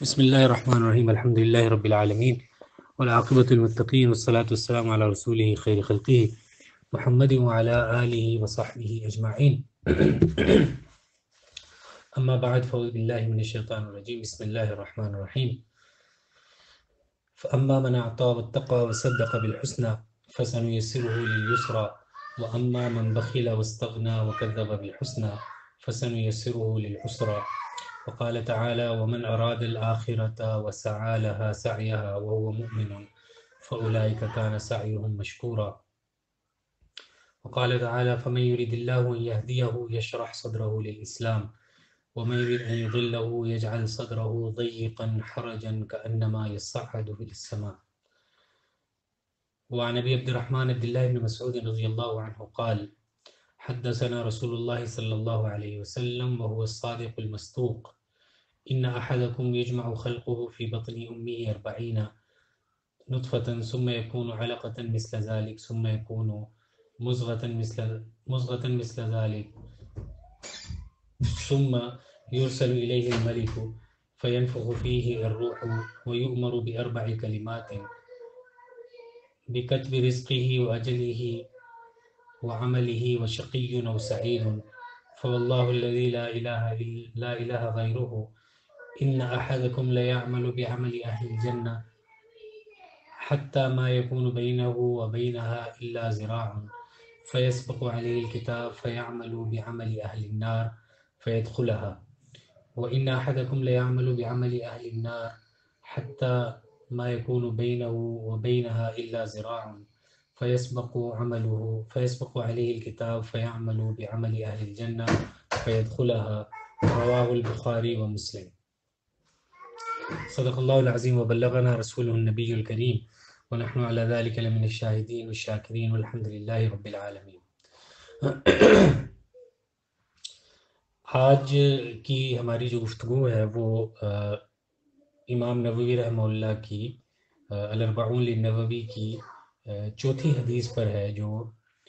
بسم الله الرحمن الرحيم الحمد لله رب العالمين والعاقبة للمتقين والصلاة والسلام على رسوله خير خلقه محمد وعلى آله وصحبه أجمعين أما بعد فأعوذ بالله من الشيطان الرجيم بسم الله الرحمن الرحيم فأما من أعطى واتقى وصدق بالحسنى فسنيسره لليسرى وأما من بخل واستغنى وكذب بالحسنى فسنيسره للعسرى وقال تعالى ومن أراد الآخرة وسعى لها سعيها وهو مؤمن فأولئك كان سعيهم مشكورا وقال تعالى فمن يريد الله أن يهديه يشرح صدره للإسلام ومن يريد أن يضله يجعل صدره ضيقا حرجا كأنما يصعد في السماء. وعن أبي عبد الرحمن عبد الله بن مسعود رضي الله عنه قال حدثنا رسول الله صلى الله عليه وسلم وهو الصادق المصدوق إن أحدكم يجمع خلقه في بطن أمه 40 نطفة ثم يكون علقة مثل ذلك ثم يكون مزغة مثل ذلك ثم يرسل إليه الملك فينفخ فيه الروح ويؤمر ب4 كلمات بكتب رزقه وأجله وعمله وشقي أو سعيد فوالله الذي لا إله غيره إن أحدكم ليعمل بعمل أهل الجنة حتى ما يكون بينه وبينها إلا ذراع فيسبق عليه الكتاب فيعمل بعمل أهل النار فيدخلها وإن أحدكم ليعمل بعمل أهل النار حتى ما يكون بينه وبينها إلا ذراع فيسبق عليه الكتاب فيعمل بعمل أهل الجنة فيدخلها. رواه البخاري ومسلم. صدق الله العظيم وبلغنا رسوله النبي الكريم ونحن على ذلك لمن الشاهدين والشاكرين والحمد لله رب العالمين. آج کی ہماری جو گفتگو ہے وہ امام نووی رحمہ اللہ کی الاربعون للنووی کی چوتھی حدیث پر ہے جو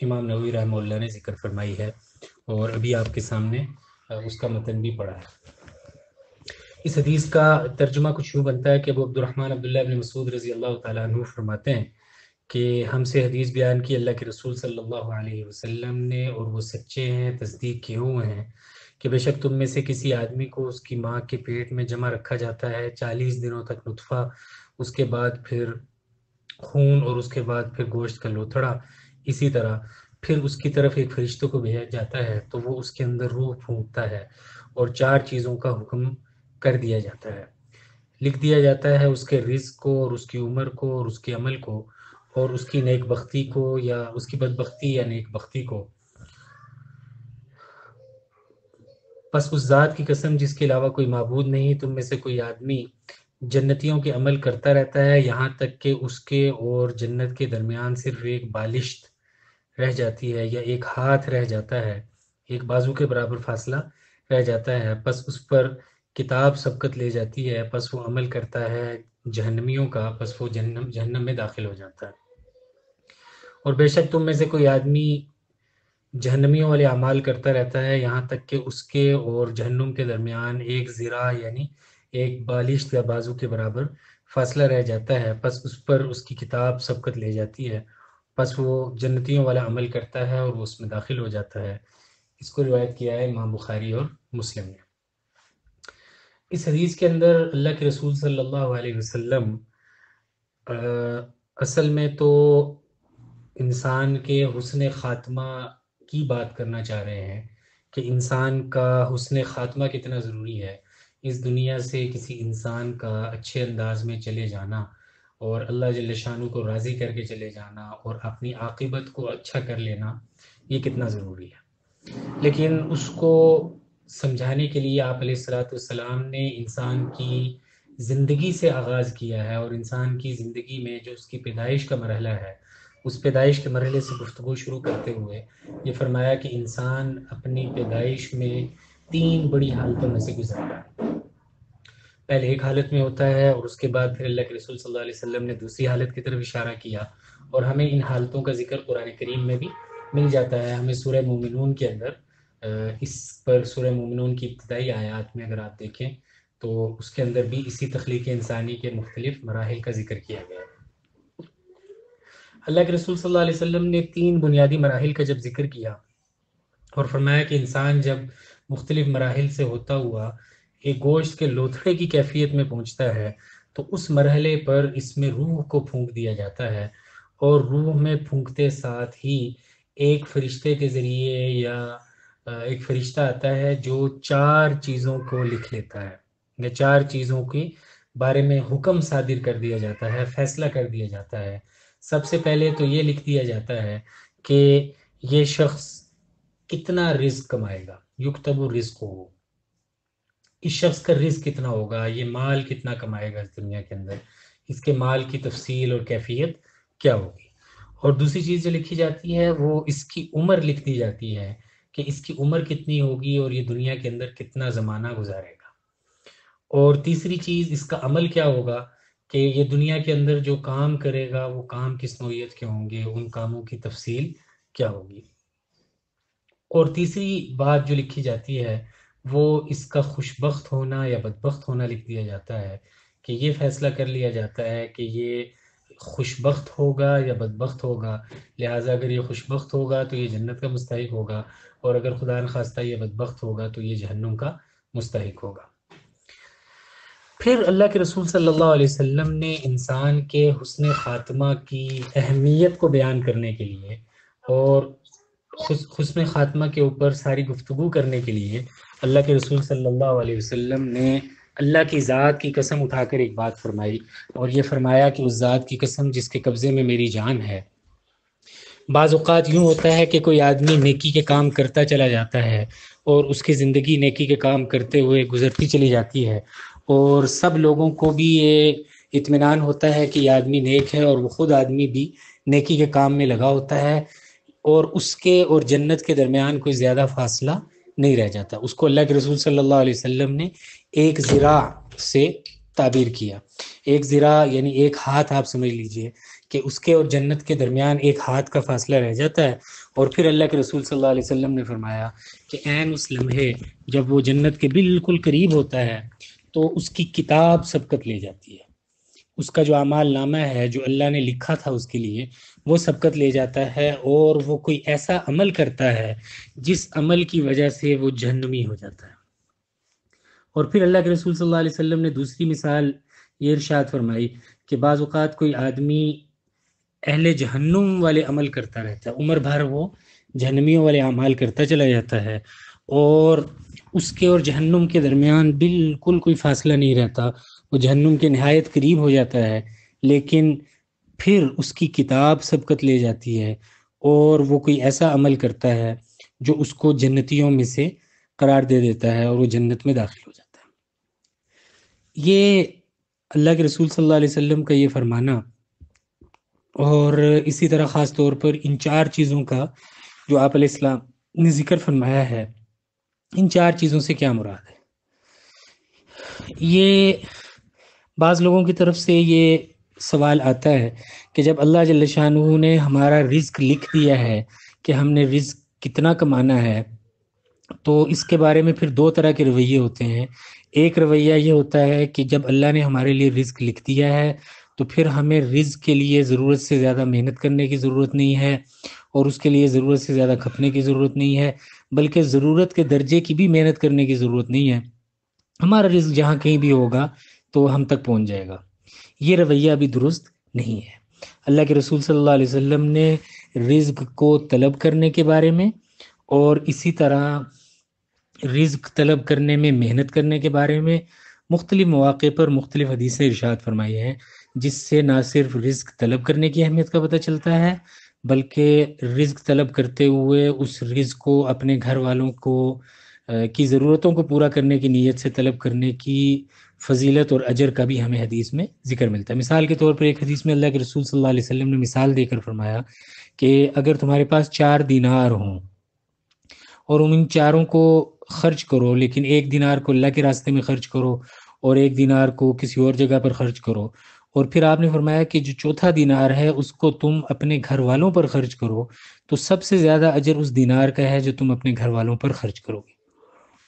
امام نووی رحمہ اللہ نے ذکر فرمائی ہے، اور ابھی آپ کے سامنے اس کا متن بھی پڑھا ہے۔ اس حدیث کا ترجمہ کچھ یوں بنتا ہے کہ ابو عبد الرحمن عبداللہ بن مسعود رضی اللہ تعالیٰ عنہ فرماتے ہیں کہ ہم سے حدیث بیان کی اللہ کے رسول صلی اللہ علیہ وسلم نے، اور وہ سچے ہیں، تصدیق کیے ہوئے ہیں کہ بے شک تم میں سے کسی آدمی کو اس کی ماں کے پیٹ میں جمع رکھا جاتا ہے 40 دنوں تک نطفہ، اس کے بعد پھر خون، اور اس کے بعد پھر گوشت کا لوتھڑا، اسی طرح پھر اس کی طرف ایک فرشتوں کو بھیجا جاتا ہے تو وہ اس کے اندر روح پھونکتا ہے اور 4 چیزوں کا حکم کر دیا جاتا ہے، لکھ دیا جاتا ہے اس کے رزق کو اور اس کی عمر کو اور اس کے عمل کو اور اس کی نیک بختی کو یا اس کی بدبختی یا نیک بختی کو۔ پس اس ذات کی قسم جس کے علاوہ کوئی معبود نہیں، تم میں سے کوئی آدمی جنتیوں کے عمل کرتا رہتا ہے یہاں تک کہ اس کے اور جنت کے درمیان صرف ایک بالشت رہ جاتی ہے یا ایک ہاتھ رہ جاتا ہے، ایک بازو کے برابر فاصلہ رہ جاتا ہے، پس اس پر کتاب سبقت لے جاتی ہے، پس وہ عمل کرتا ہے جہنمیوں کا، پس وہ جہنم میں داخل ہو جاتا ہے۔ اور بے شک تم میں سے کوئی آدمی جہنمیوں والے اعمال کرتا رہتا ہے یہاں تک کہ اس کے اور جہنم کے درمیان ایک ذراع یعنی ایک بالشت یا بازو کے برابر فاصلہ رہ جاتا ہے، پس اس پر اس کی کتاب سبقت لے جاتی ہے، پس وہ جنتیوں والا عمل کرتا ہے اور وہ اس میں داخل ہو جاتا ہے۔ اس کو روایت کیا ہے امام بخاری اور مسلم نے۔ اس حدیث کے اندر اللہ کے رسول صلی اللہ علیہ وسلم اصل میں تو انسان کے حسن خاتمہ کی بات کرنا چاہ رہے ہیں کہ انسان کا حسن خاتمہ کتنا ضروری ہے، اس دنیا سے کسی انسان کا اچھے انداز میں چلے جانا اور اللہ جل شانہ کو راضی کر کے چلے جانا اور اپنی عاقبت کو اچھا کر لینا، یہ کتنا ضروری ہے۔ لیکن اس کو سمجھانے کے لیے آپ علیہ السلام نے انسان کی زندگی سے آغاز کیا ہے، اور انسان کی زندگی میں جو اس کی پیدائش کا مرحلہ ہے، اس پیدائش کے مرحلے سے گفتگو شروع کرتے ہوئے یہ فرمایا کہ انسان اپنی پیدائش میں 3 بڑی حالتوں میں سے گزرتا ہے۔ پہلے ایک حالت میں ہوتا ہے، اور اس کے بعد پھر اللہ کے رسول صلی اللہ علیہ وسلم نے دوسری حالت کی طرف اشارہ کیا، اور ہمیں ان حالتوں کا ذکر قرآن کریم میں بھی مل جاتا ہے۔ ہمیں سورہ مومنون کے اندر اس پر، سورہ مومنون کی ابتدائی آیات میں اگر آپ دیکھیں تو اس کے اندر بھی اسی تخلیق انسانی کے مختلف مراحل کا ذکر کیا گیا ہے۔ اللہ کے رسول صلی اللہ علیہ وسلم نے 3 بنیادی مراحل کا جب ذکر کیا اور فرمایا کہ انسان جب مختلف مراحل سے ہوتا ہوا ایک گوشت کے لوتھڑے کی کیفیت میں پہنچتا ہے تو اس مرحلے پر اس میں روح کو پھونک دیا جاتا ہے، اور روح میں پھونکتے ساتھ ہی ایک فرشتے کے ذریعے یا ایک فرشتہ آتا ہے جو 4 چیزوں کو لکھ لیتا ہے، یا 4 چیزوں کے بارے میں حکم صادر کر دیا جاتا ہے، فیصلہ کر دیا جاتا ہے۔ سب سے پہلے تو یہ لکھ دیا جاتا ہے کہ یہ شخص کتنا رزق کمائے گا، یکتب رزق ہو، اس شخص کا رزق کتنا ہوگا، یہ مال کتنا کمائے گا اس دنیا کے اندر، اس کے مال کی تفصیل اور کیفیت کیا ہوگی۔ اور دوسری چیز جو لکھی جاتی ہے وہ اس کی عمر لکھ دی جاتی ہے کہ اس کی عمر کتنی ہوگی اور یہ دنیا کے اندر کتنا زمانہ گزارے گا۔ اور تیسری چیز اس کا عمل کیا ہوگا کہ یہ دنیا کے اندر جو کام کرے گا وہ کام کس نوعیت کے ہوں گے، ان کاموں کی تفصیل کیا ہوگی۔ اور تیسری بات جو لکھی جاتی ہے وہ اس کا خوشبخت ہونا یا بدبخت ہونا لکھ دیا جاتا ہے، کہ یہ فیصلہ کر لیا جاتا ہے کہ یہ خوشبخت ہوگا یا بدبخت ہوگا، لہٰذا اگر یہ خوشبخت ہوگا تو یہ جنت کا مستحق ہوگا، اور اگر خدا نخواستہ یہ بدبخت ہوگا تو یہ جہنم کا مستحق ہوگا۔ پھر اللہ کے رسول صلی اللہ علیہ وسلم نے انسان کے حسن خاتمہ کی اہمیت کو بیان کرنے کے لیے اور حسن خاتمہ کے اوپر ساری گفتگو کرنے کے لیے اللہ کے رسول صلی اللہ علیہ وسلم نے اللہ کی ذات کی قسم اٹھا کر ایک بات فرمائی، اور یہ فرمایا کہ اس ذات کی قسم جس کے قبضے میں میری جان ہے۔ بعض اوقات یوں ہوتا ہے کہ کوئی آدمی نیکی کے کام کرتا چلا جاتا ہے اور اس کی زندگی نیکی کے کام کرتے ہوئے گزرتی چلی جاتی ہے، اور سب لوگوں کو بھی یہ اطمینان ہوتا ہے کہ یہ آدمی نیک ہے، اور وہ خود آدمی بھی نیکی کے کام میں لگا ہوتا ہے، اور اس کے اور جنت کے درمیان کوئی زیادہ فاصلہ نہیں رہ جاتا۔ اس کو اللہ کے رسول صلی اللہ علیہ وسلم نے ایک ذراع سے تعبیر کیا۔ ایک ذراع یعنی ایک ہاتھ آپ سمجھ لیجئے کہ اس کے اور جنت کے درمیان ایک ہاتھ کا فاصلہ رہ جاتا ہے، اور پھر اللہ کے رسول صلی اللہ علیہ وسلم نے فرمایا کہ عین اس لمحے جب وہ جنت کے بالکل قریب ہوتا ہے تو اس کی کتاب سبقت لے جاتی ہے، اس کا جو اعمال نامہ ہے جو اللہ نے لکھا تھا اس کے لیے وہ سبقت لے جاتا ہے، اور وہ کوئی ایسا عمل کرتا ہے جس عمل کی وجہ سے وہ جہنمی ہو جاتا ہے۔ اور پھر اللہ کے رسول صلی اللہ علیہ وسلم نے دوسری مثال یہ ارشاد فرمائی کہ بعض اوقات کوئی آدمی اہل جہنم والے عمل کرتا رہتا ہے، عمر بھر وہ جہنمیوں والے اعمال کرتا چلا جاتا ہے، اور اس کے اور جہنم کے درمیان بالکل کوئی فاصلہ نہیں رہتا، وہ جہنم کے نہایت قریب ہو جاتا ہے، لیکن پھر اس کی کتاب سبقت لے جاتی ہے، اور وہ کوئی ایسا عمل کرتا ہے جو اس کو جنتیوں میں سے قرار دے دیتا ہے اور وہ جنت میں داخل ہو جاتا ہے۔ یہ اللہ کے رسول صلی اللہ علیہ وسلم کا یہ فرمانا، اور اسی طرح خاص طور پر ان 4 چیزوں کا جو آپ علیہ السلام نے ذکر فرمایا ہے، ان 4 چیزوں سے کیا مراد ہے؟ یہ بعض لوگوں کی طرف سے یہ سوال آتا ہے کہ جب اللہ جل شانہ نے ہمارا رزق لکھ دیا ہے کہ ہم نے رزق کتنا کمانا ہے، تو اس کے بارے میں پھر 2 طرح کے رویے ہوتے ہیں۔ ایک رویہ یہ ہوتا ہے کہ جب اللہ نے ہمارے لیے رزق لکھ دیا ہے تو پھر ہمیں رزق کے لیے ضرورت سے زیادہ محنت کرنے کی ضرورت نہیں ہے، اور اس کے لیے ضرورت سے زیادہ کھپنے کی ضرورت نہیں ہے، بلکہ ضرورت کے درجے کی بھی محنت کرنے کی ضرورت نہیں ہے، ہمارا رزق جہاں کہیں بھی ہوگا تو ہم تک پہنچ جائے گا۔ یہ رویہ بھی درست نہیں ہے۔ اللہ کے رسول صلی اللہ علیہ وسلم نے رزق کو طلب کرنے کے بارے میں، اور اسی طرح رزق طلب کرنے میں محنت کرنے کے بارے میں مختلف مواقع پر مختلف حدیثیں ارشاد فرمائی ہیں، جس سے نہ صرف رزق طلب کرنے کی اہمیت کا پتہ چلتا ہے بلکہ رزق طلب کرتے ہوئے اس رزق کو اپنے گھر والوں کو کی ضرورتوں کو پورا کرنے کی نیت سے طلب کرنے کی فضیلت اور اجر کا بھی ہمیں حدیث میں ذکر ملتا ہے۔ مثال کے طور پر ایک حدیث میں اللہ کے رسول صلی اللہ علیہ وسلم نے مثال دے کر فرمایا کہ اگر تمہارے پاس 4 دینار ہوں اور ان چاروں کو خرچ کرو، لیکن 1 دینار کو اللہ کے راستے میں خرچ کرو اور 1 دینار کو کسی اور جگہ پر خرچ کرو، اور پھر آپ نے فرمایا کہ جو چوتھا دینار ہے اس کو تم اپنے گھر والوں پر خرچ کرو، تو سب سے زیادہ اجر اس دینار کا ہے جو تم اپنے گھر والوں پر خرچ کرو گے۔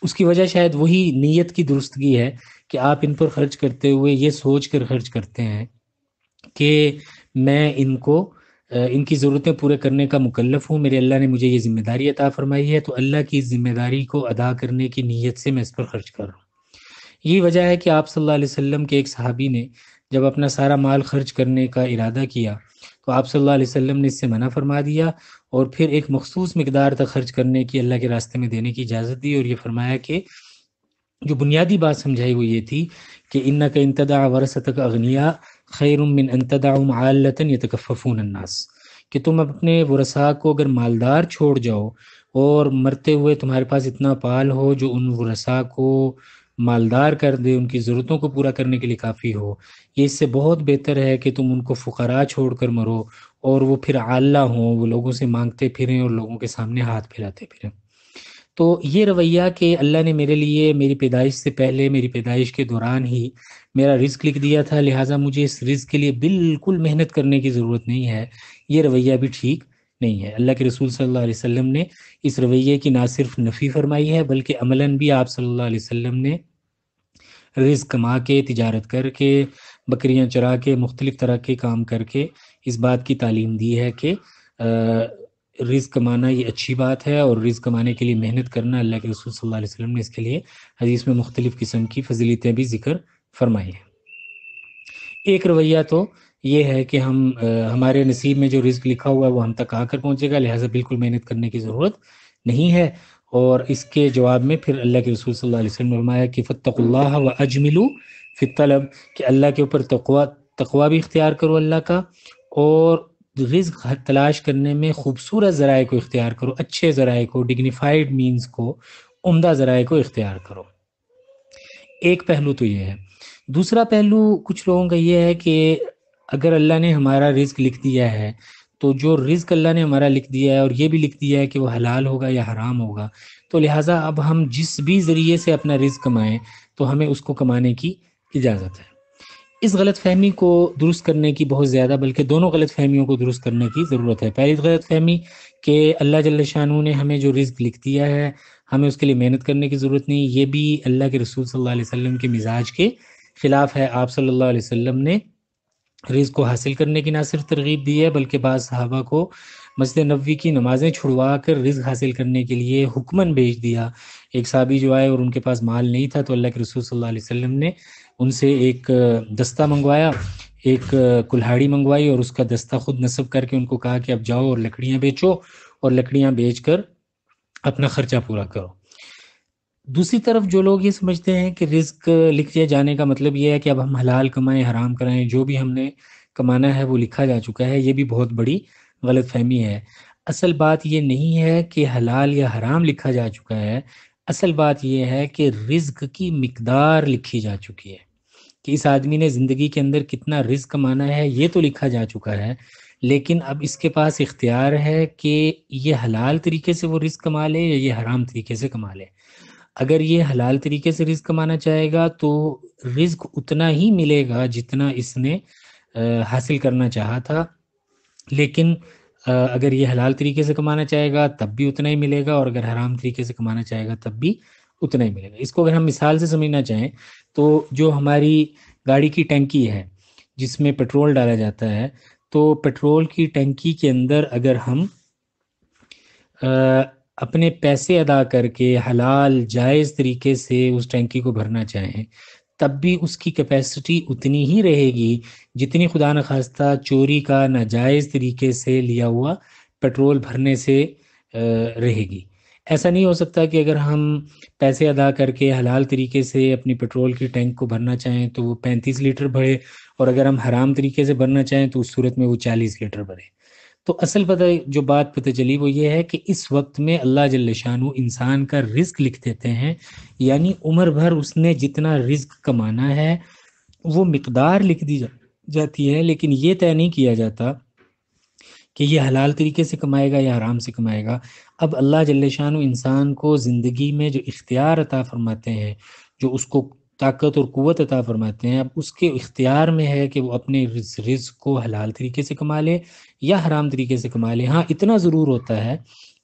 اس کی وجہ شاید وہی نیت کی درستگی ہے کہ آپ ان پر خرچ کرتے ہوئے یہ سوچ کر خرچ کرتے ہیں کہ میں ان کی ضرورتیں پورے کرنے کا مکلف ہوں، میرے اللہ نے مجھے یہ ذمہ داری عطا فرمائی ہے، تو اللہ کی اس ذمہ داری کو ادا کرنے کی نیت سے میں اس پر خرچ کر رہا ہوں۔ یہی وجہ ہے کہ آپ صلی اللہ علیہ وسلم کے ایک صحابی نے جب اپنا سارا مال خرچ کرنے کا ارادہ کیا تو آپ صلی اللہ علیہ وسلم نے اس سے منع فرما دیا، اور پھر ایک مخصوص مقدار تک خرچ کرنے کی، اللہ کے راستے میں دینے کی اجازت دی، اور یہ فرمایا کہ جو بنیادی بات سمجھائی وہ یہ تھی کہ انک ان تدع ورثتک اغنیاء خیر من ان تدعهم عالۃ یتکففون الناس، کہ تم اپنے ورثاء کو اگر مالدار چھوڑ جاؤ اور مرتے ہوئے تمہارے پاس اتنا پال ہو جو ان ورثاء کو مالدار کر دے، ان کی ضرورتوں کو پورا کرنے کے لیے کافی ہو، یہ اس سے بہت بہتر ہے کہ تم ان کو فقراء چھوڑ کر مرو اور وہ پھر عالہ ہوں، وہ لوگوں سے مانگتے پھریں اور لوگوں کے سامنے ہاتھ پھیلاتے پھریں۔ تو یہ رویہ کہ اللہ نے میرے لیے میری پیدائش سے پہلے، میری پیدائش کے دوران ہی میرا رزق لکھ دیا تھا، لہٰذا مجھے اس رزق کے لیے بالکل محنت کرنے کی ضرورت نہیں ہے، یہ رویہ بھی ٹھیک نہیں ہے۔ اللہ کے رسول صلی اللہ علیہ وسلم نے اس رویے کی نہ صرف نفی فرمائی ہے بلکہ عملاً بھی آپ صلی اللہ علیہ وسلم نے رزق کما کے، تجارت کر کے، بکریاں چرا کے، مختلف طرح کے کام کر کے اس بات کی تعلیم دی ہے کہ رزق کمانا یہ اچھی بات ہے، اور رزق کمانے کے لیے محنت کرنا، اللہ کے رسول صلی اللہ علیہ وسلم نے اس کے لیے حدیث میں مختلف قسم کی فضیلتیں بھی ذکر فرمائی ہیں۔ ایک رویہ تو یہ ہے کہ ہمارے نصیب میں جو رزق لکھا ہوا ہے وہ ہم تک آ کر پہنچے گا، لہٰذا بالکل محنت کرنے کی ضرورت نہیں ہے، اور اس کے جواب میں پھر اللہ کے رسول صلی اللہ علیہ وسلم نے فرمایا کہ فاتقوا اللہ واجملوا فی الطلب، کہ اللہ کے اوپر تقوی بھی اختیار کرو اللہ کا، اور رزق تلاش کرنے میں خوبصورت ذرائع کو اختیار کرو، اچھے ذرائع کو، ڈگنیفائڈ مینز کو، عمدہ ذرائع کو اختیار کرو۔ ایک پہلو تو یہ ہے۔ دوسرا پہلو کچھ لوگوں کا یہ ہے کہ اگر اللہ نے ہمارا رزق لکھ دیا ہے تو جو رزق اللہ نے ہمارا لکھ دیا ہے اور یہ بھی لکھ دیا ہے کہ وہ حلال ہوگا یا حرام ہوگا، تو لہٰذا اب ہم جس بھی ذریعے سے اپنا رزق کمائیں تو ہمیں اس کو کمانے کی اجازت ہے۔ اس غلط فہمی کو درست کرنے کی بہت زیادہ، بلکہ دونوں غلط فہمیوں کو درست کرنے کی ضرورت ہے۔ پہلی غلط فہمی کہ اللہ جل شانہ نے ہمیں جو رزق لکھ دیا ہے ہمیں اس کے لیے محنت کرنے کی ضرورت نہیں، یہ بھی اللہ کے رسول صلی اللہ علیہ وسلم کے مزاج کے خلاف ہے۔ آپ صلی اللہ علیہ وسلم نے رزق کو حاصل کرنے کی نہ صرف ترغیب دی ہے بلکہ بعض صحابہ کو مسجد نبوی کی نمازیں چھڑوا کر رزق حاصل کرنے کے لیے حکماً بھیج دیا۔ ایک صحابی جو آئے اور ان کے پاس مال نہیں تھا تو اللہ کے رسول صلی اللہ علیہ وسلم نے ان سے ایک دستہ منگوایا، ایک کلہاڑی منگوائی، اور اس کا دستہ خود نصب کر کے ان کو کہا کہ اب جاؤ اور لکڑیاں بیچو، اور لکڑیاں بیچ کر اپنا خرچہ پورا کرو۔ دوسری طرف جو لوگ یہ سمجھتے ہیں کہ رزق لکھ دیا جانے کا مطلب یہ ہے کہ اب ہم حلال کمائیں، حرام کرائیں، جو بھی ہم نے کمانا ہے وہ لکھا جا چکا ہے، یہ بھی بہت بڑی غلط فہمی ہے۔ اصل بات یہ نہیں ہے کہ حلال یا حرام لکھا جا چکا ہے، اصل بات یہ ہے کہ رزق کی مقدار لکھی جا چکی ہے، کہ اس آدمی نے زندگی کے اندر کتنا رزق کمانا ہے یہ تو لکھا جا چکا ہے، لیکن اب اس کے پاس اختیار ہے کہ یہ حلال طریقے سے وہ رزق کما لے یا یہ حرام طریقے سے کما لے۔ اگر یہ حلال طریقے سے رزق کمانا چاہے گا تو رزق اتنا ہی ملے گا جتنا اس نے حاصل کرنا چاہا تھا، لیکن اگر یہ حلال طریقے سے کمانا چاہے گا تب بھی اتنا ہی ملے گا، اور اگر حرام طریقے سے کمانا چاہے گا تب بھی اتنا ہی ملے گا۔ اس کو اگر ہم مثال سے سمجھنا چاہیں تو جو ہماری گاڑی کی ٹینکی ہے جس میں پیٹرول ڈالا جاتا ہے، تو پیٹرول کی ٹینکی کے اندر اگر ہم اپنے پیسے ادا کر کے حلال جائز طریقے سے اس ٹینکی کو بھرنا چاہیں تب بھی اس کی کیپیسٹی اتنی ہی رہے گی جتنی خدا نخواستہ چوری کا ناجائز طریقے سے لیا ہوا پیٹرول بھرنے سے رہے گی۔ ایسا نہیں ہو سکتا کہ اگر ہم پیسے ادا کر کے حلال طریقے سے اپنی پیٹرول کی ٹینک کو بھرنا چاہیں تو وہ 35 لیٹر بھرے، اور اگر ہم حرام طریقے سے بھرنا چاہیں تو اس صورت میں وہ 40 لیٹر بھرے۔ تو اصل جو بات پتہ چلی وہ یہ ہے کہ اس وقت میں اللہ جل شانہ انسان کا رزق لکھ دیتے ہیں، یعنی عمر بھر اس نے جتنا رزق کمانا ہے وہ مقدار لکھ دی جاتی ہے، لیکن یہ طے نہیں کیا جاتا کہ یہ حلال طریقے سے کمائے گا یا حرام سے کمائے گا۔ اب اللہ جل شانہ انسان کو زندگی میں جو اختیار عطا فرماتے ہیں، جو اس کو طاقت اور قوت عطا فرماتے ہیں، اب اس کے اختیار میں ہے کہ وہ اپنے رزق کو حلال طریقے سے کما لے یا حرام طریقے سے کما لے۔ ہاں اتنا ضرور ہوتا ہے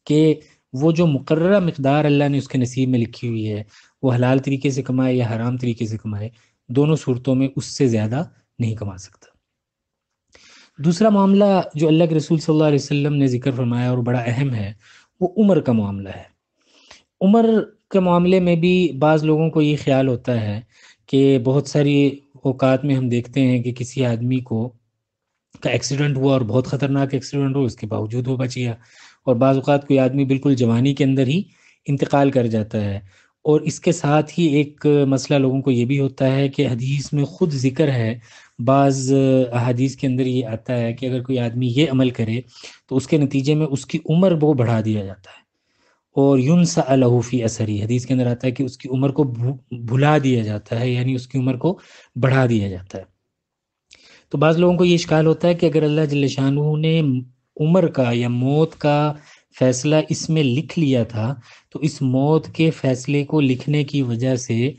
کہ وہ جو مقررہ مقدار اللہ نے اس کے نصیب میں لکھی ہوئی ہے، وہ حلال طریقے سے کمائے یا حرام طریقے سے کمائے، دونوں صورتوں میں اس سے زیادہ نہیں کما سکتا۔ دوسرا معاملہ جو اللہ کے رسول صلی اللہ علیہ وسلم نے ذکر فرمایا اور بڑا اہم ہے، وہ عمر کا معاملہ ہے۔ عمر کے معاملے میں بھی بعض لوگوں کو یہ خیال ہوتا ہے کہ بہت ساری اوقات میں ہم دیکھتے ہیں کہ کسی آدمی کا ایکسیڈنٹ ہوا اور بہت خطرناک ایکسیڈنٹ ہو، اس کے باوجود وہ بچ گیا، اور بعض اوقات کوئی آدمی بالکل جوانی کے اندر ہی انتقال کر جاتا ہے۔ اور اس کے ساتھ ہی ایک مسئلہ لوگوں کو یہ بھی ہوتا ہے کہ حدیث میں خود ذکر ہے، بعض احادیث کے اندر یہ آتا ہے کہ اگر کوئی آدمی یہ عمل کرے تو اس کے نتیجے میں اس کی عمر وہ بڑھا دیا جاتا ہے، اور يُنْسَأَ لَهُ فِي أَثَرِهِ، حدیث کے اندر آتا ہے کہ اس کی عمر کو بھلا دیا جاتا ہے، یعنی اس کی عمر کو بڑھا دیا جاتا ہے۔ تو بعض لوگوں کو یہ اشکال ہوتا ہے کہ اگر اللہ جل شانہ نے عمر کا یا موت کا فیصلہ اس میں لکھ لیا تھا، تو اس موت کے فیصلے کو لکھنے کی وجہ سے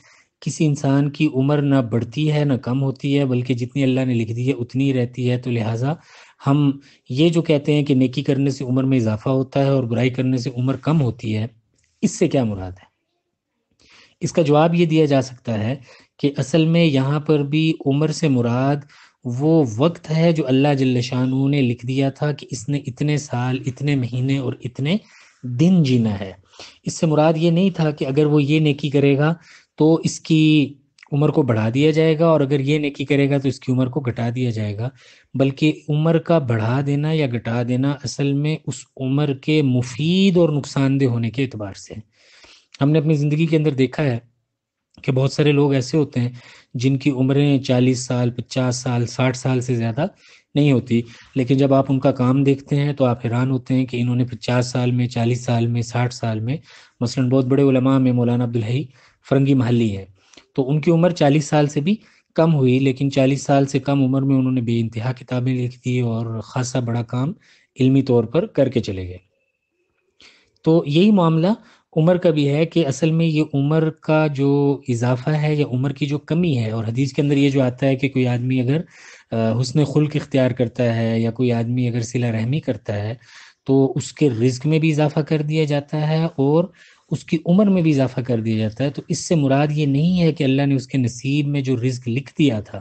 کسی انسان کی عمر نہ بڑھتی ہے نہ کم ہوتی ہے، بلکہ جتنی اللہ نے لکھ دی ہے اتنی رہتی ہے۔ تو لہٰذا ہم یہ جو کہتے ہیں کہ نیکی کرنے سے عمر میں اضافہ ہوتا ہے اور برائی کرنے سے عمر کم ہوتی ہے، اس سے کیا مراد ہے؟ اس کا جواب یہ دیا جا سکتا ہے کہ اصل میں یہاں پر بھی عمر سے مراد وہ وقت ہے جو اللہ جل شانہ نے لکھ دیا تھا کہ اس نے اتنے سال، اتنے مہینے اور اتنے دن جینا ہے۔ اس سے مراد یہ نہیں تھا کہ اگر وہ یہ نیکی کرے گا تو اس کی عمر کو بڑھا دیا جائے گا، اور اگر یہ نیکی کرے گا تو اس کی عمر کو گھٹا دیا جائے گا، بلکہ عمر کا بڑھا دینا یا گھٹا دینا اصل میں اس عمر کے مفید اور نقصان دہ ہونے کے اعتبار سے۔ ہم نے اپنی زندگی کے اندر دیکھا ہے کہ بہت سارے لوگ ایسے ہوتے ہیں جن کی عمریں 40 سال، 50 سال، 60 سال سے زیادہ نہیں ہوتی، لیکن جب آپ ان کا کام دیکھتے ہیں تو آپ حیران ہوتے ہیں کہ انہوں نے 50 سال میں، 40 سال میں، 60 سال میں، مثلاً بہت بڑے علماء میں مولانا عبدالحی فرنگی محلی ہیں، تو ان کی عمر 40 سال سے بھی کم ہوئی، لیکن 40 سال سے کم عمر میں انہوں نے بے انتہا کتابیں لکھ دی اور خاصا بڑا کام علمی طور پر کر کے چلے گئے۔ تو یہی معاملہ عمر کا بھی ہے کہ اصل میں یہ عمر کا جو اضافہ ہے یا عمر کی جو کمی ہے، اور حدیث کے اندر یہ جو آتا ہے کہ کوئی آدمی اگر حسن خلق اختیار کرتا ہے یا کوئی آدمی اگر صلہ رحمی کرتا ہے تو اس کے رزق میں بھی اضافہ کر دیا جاتا ہے اور اس کی عمر میں بھی اضافہ کر دیا جاتا ہے۔ تو اس سے مراد یہ نہیں ہے کہ اللہ نے اس کے نصیب میں جو رزق لکھ دیا تھا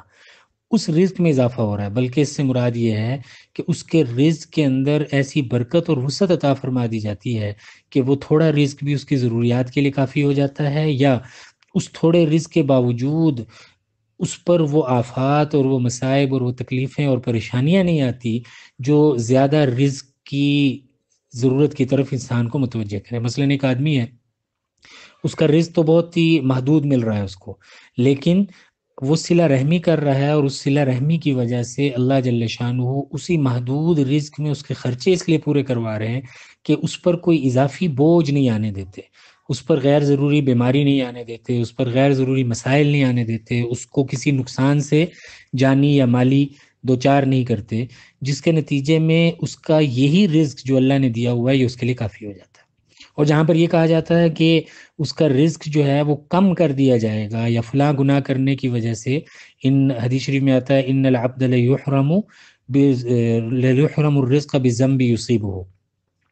اس رزق میں اضافہ ہو رہا ہے، بلکہ اس سے مراد یہ ہے کہ اس کے رزق کے اندر ایسی برکت اور وسعت عطا فرما دی جاتی ہے کہ وہ تھوڑا رزق بھی اس کی ضروریات کے لیے کافی ہو جاتا ہے، یا اس تھوڑے رزق کے باوجود اس پر وہ آفات اور وہ مصائب اور وہ تکلیفیں اور پریشانیاں نہیں آتی جو زیادہ رزق کی ضرورت کی طرف انسان کو متوجہ کرے۔ مثلاً ایک آدمی ہے، اس کا رزق تو بہت ہی محدود مل رہا ہے اس کو، لیکن وہ صلہ رحمی کر رہا ہے، اور اس صلہ رحمی کی وجہ سے اللہ جل شانہ اسی محدود رزق میں اس کے خرچے اس لیے پورے کروا رہے ہیں کہ اس پر کوئی اضافی بوجھ نہیں آنے دیتے، اس پر غیر ضروری بیماری نہیں آنے دیتے، اس پر غیر ضروری مسائل نہیں آنے دیتے، اس کو کسی نقصان سے جانی یا مالی دوچار نہیں کرتے، جس کے نتیجے میں اس کا یہی رزق جو اللہ نے دیا ہوا ہے یہ اس کے لیے کافی ہو جاتا ہے۔ اور جہاں پر یہ کہا جاتا ہے کہ اس کا رزق جو ہے وہ کم کر دیا جائے گا یا فلاں گناہ کرنے کی وجہ سے، ان حدیث شریف میں آتا ہے ان العبد لیحرم الرزق بذنب یصیبہ،